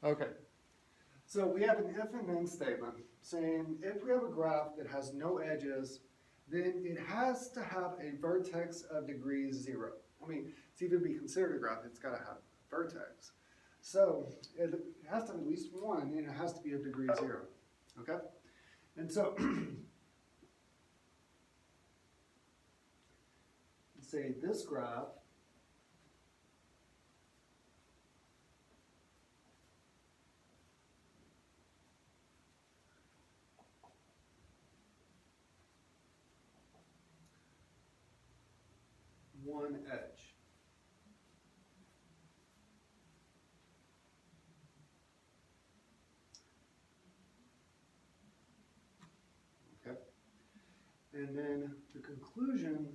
Okay, so we have an if and then statement saying if we have a graph that has no edges, then it has to have a vertex of degree 0. I mean, to even be considered a graph, it's got to have a vertex. So it has to have at least one, and it has to be of degree 0. Okay? And so, say this graph one edge. Okay? And then the conclusion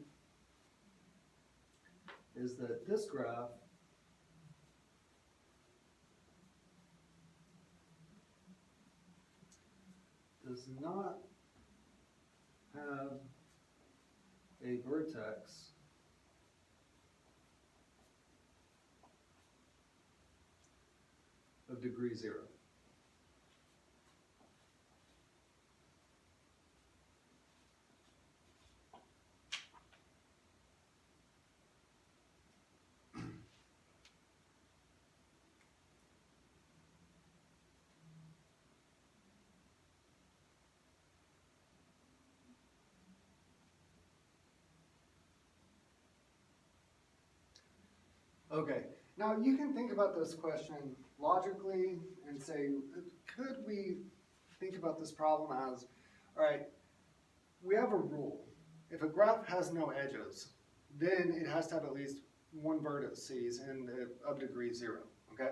is that this graph does not have a vertex of degree 0. Okay, now you can think about this question logically and say, could we think about this problem as, all right, we have a rule. If a graph has no edges, then it has to have at least one vertices and of degree 0, okay?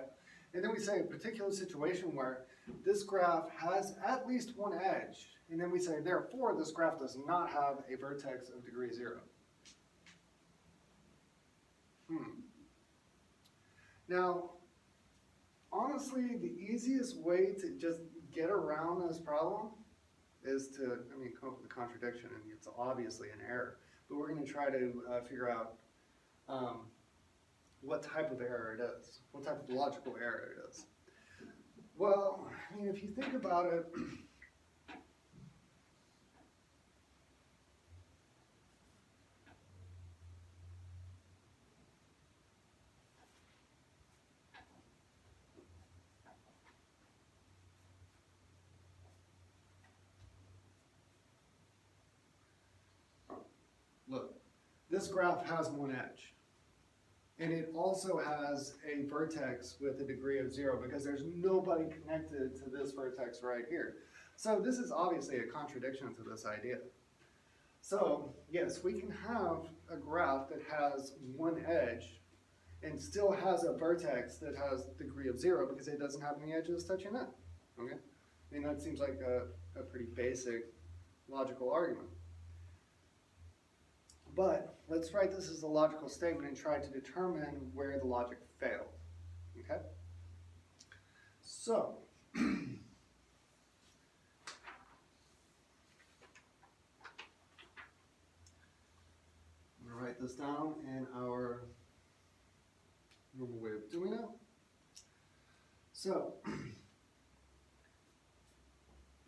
And then we say a particular situation where this graph has at least one edge, and then we say, therefore, this graph does not have a vertex of degree 0. Now, honestly, the easiest way to just get around this problem is to, come up with a contradiction, and it's obviously an error. But we're going to try to figure out what type of error it is, what type of logical error it is. Well, if you think about it, look, this graph has one edge. And it also has a vertex with a degree of 0 because there's nobody connected to this vertex right here. So this is obviously a contradiction to this idea. So yes, we can have a graph that has one edge and still has a vertex that has degree of 0 because it doesn't have any edges touching it. Okay? That seems like a pretty basic logical argument. But let's write this as a logical statement and try to determine where the logic failed. Okay? So, I'm going to write this down in our normal way of doing it. So,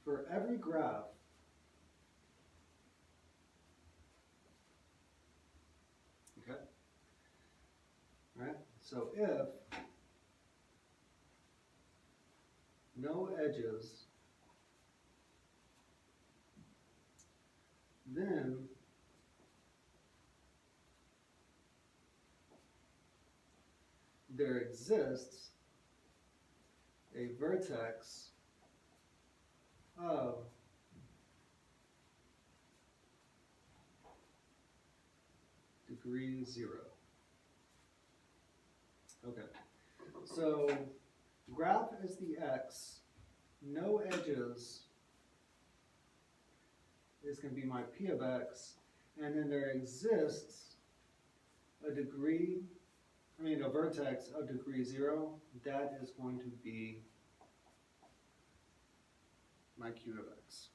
for every graph right? So if no edges, then there exists a vertex of degree 0. Okay, so graph is the x, no edges is going to be my p of x, and then there exists a vertex of degree 0, that is going to be my q of x.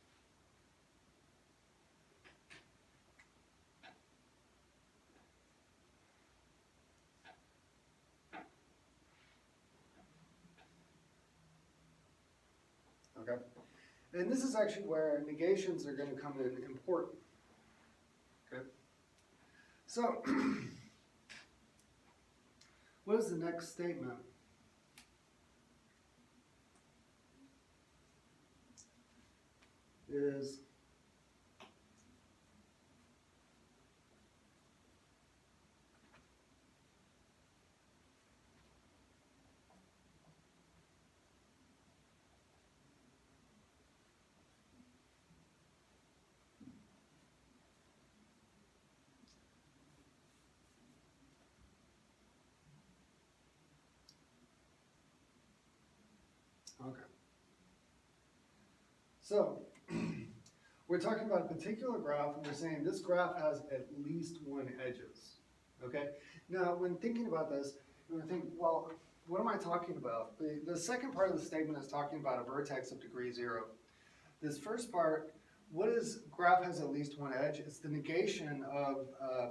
okay? And this is actually where negations are going to come in important, okay? So, what is the next statement? Is okay. So, we're talking about a particular graph, and we're saying this graph has at least one edges, okay? Now, when thinking about this, you're going to think, well, what am I talking about? The second part of the statement is talking about a vertex of degree 0. This first part, what is graph has at least one edge? It's the negation of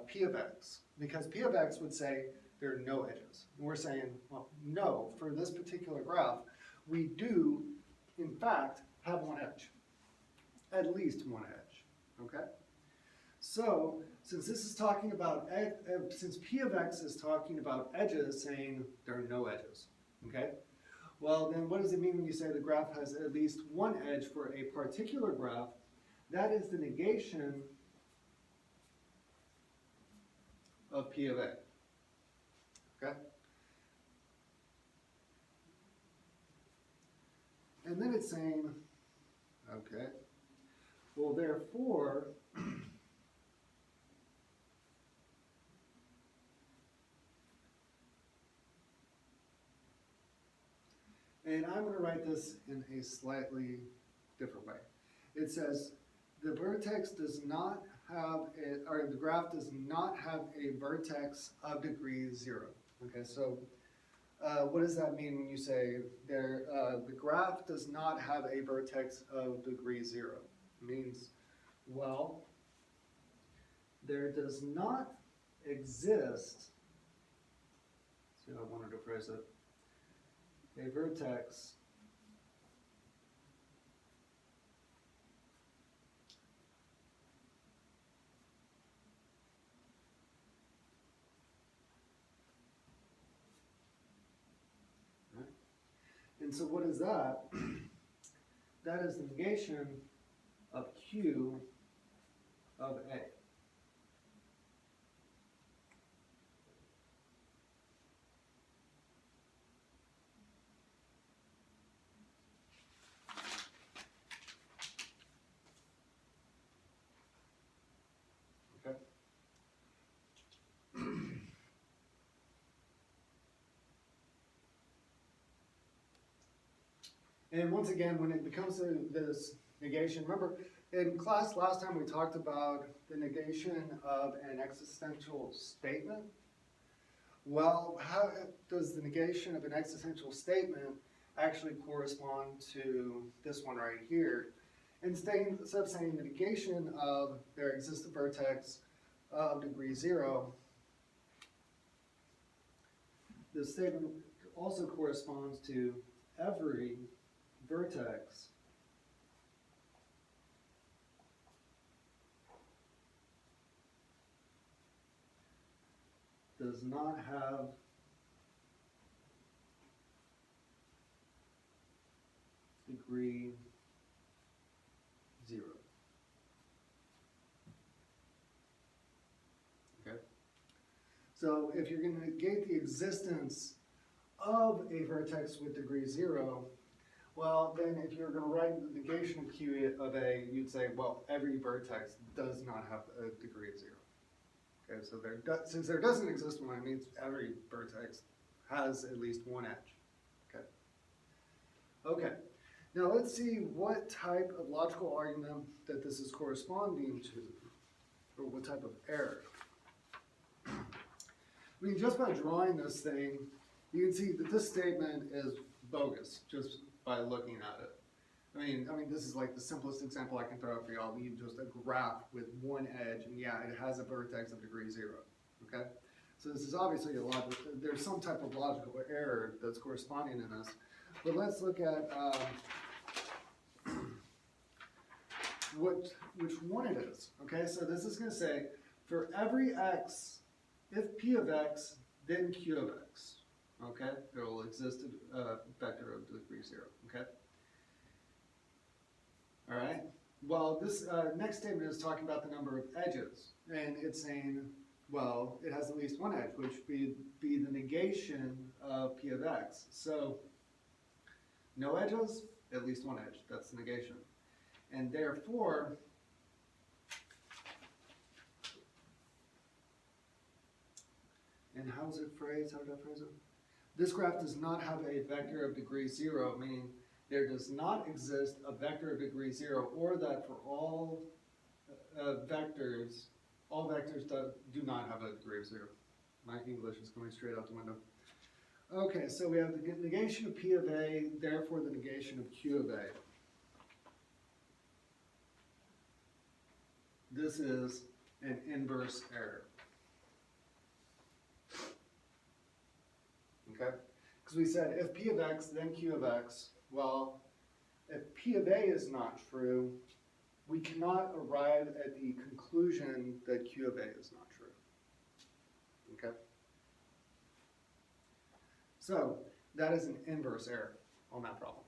P of x, because P of x would say there are no edges. And we're saying, well, no, for this particular graph, we do, in fact, have one edge. At least one edge, okay? So, since this is talking about, since P of x is talking about edges, saying there are no edges, okay? Well, then what does it mean when you say the graph has at least one edge for a particular graph? That is the negation of P of A, okay? And then it's saying, okay, well, therefore, and I'm going to write this in a slightly different way. It says the vertex does not have, or the graph does not have a vertex of degree 0. Okay, so what does that mean when you say the graph does not have a vertex of degree 0? It means, well, there does not exist, see how I wanted to phrase it, a vertex right? And so what is that? That is the negation of Q of A. Okay. And once again, when it becomes this negation, remember in class last time we talked about the negation of an existential statement. Well, how does the negation of an existential statement actually correspond to this one right here? Instead of saying the negation of there exists a vertex of degree 0, the statement also corresponds to every vertex does not have degree 0. Okay? So if you're going to negate the existence of a vertex with degree 0, well, then if you're going to write the negation of Q of A, you'd say, well, every vertex does not have a degree of 0. Okay, so since there doesn't exist one, it means every vertex has at least one edge. Okay. Okay. Now let's see what type of logical argument that this is corresponding to, or what type of error. I mean, just by drawing this thing, you can see that this statement is bogus just by looking at it. I mean, this is like the simplest example I can throw out for y'all. You just a graph with one edge, and yeah, it has a vertex of degree 0. Okay, so this is obviously a logical. There's some type of logical error that's corresponding in this. But let's look at which one it is. Okay, so this is going to say for every x, if p of x, then q of x. Okay, there will exist a vector of degree 0. Okay. All right. Well, this next statement is talking about the number of edges, and it's saying, well, it has at least one edge, which would be the negation of p of x. So, no edges, at least one edge. That's the negation. And therefore, and how is it phrased? How did I phrase it? This graph does not have a vector of degree 0, meaning there does not exist a vector of degree 0, or that for all vectors do not have a degree of 0. My English is going straight out the window. Okay, so we have the negation of p of a, therefore the negation of q of a. This is an inverse error. Okay? Because we said if p of x, then q of x. Well, if p of a is not true, we cannot arrive at the conclusion that q of a is not true. Okay? So, that is an inverse error on that problem.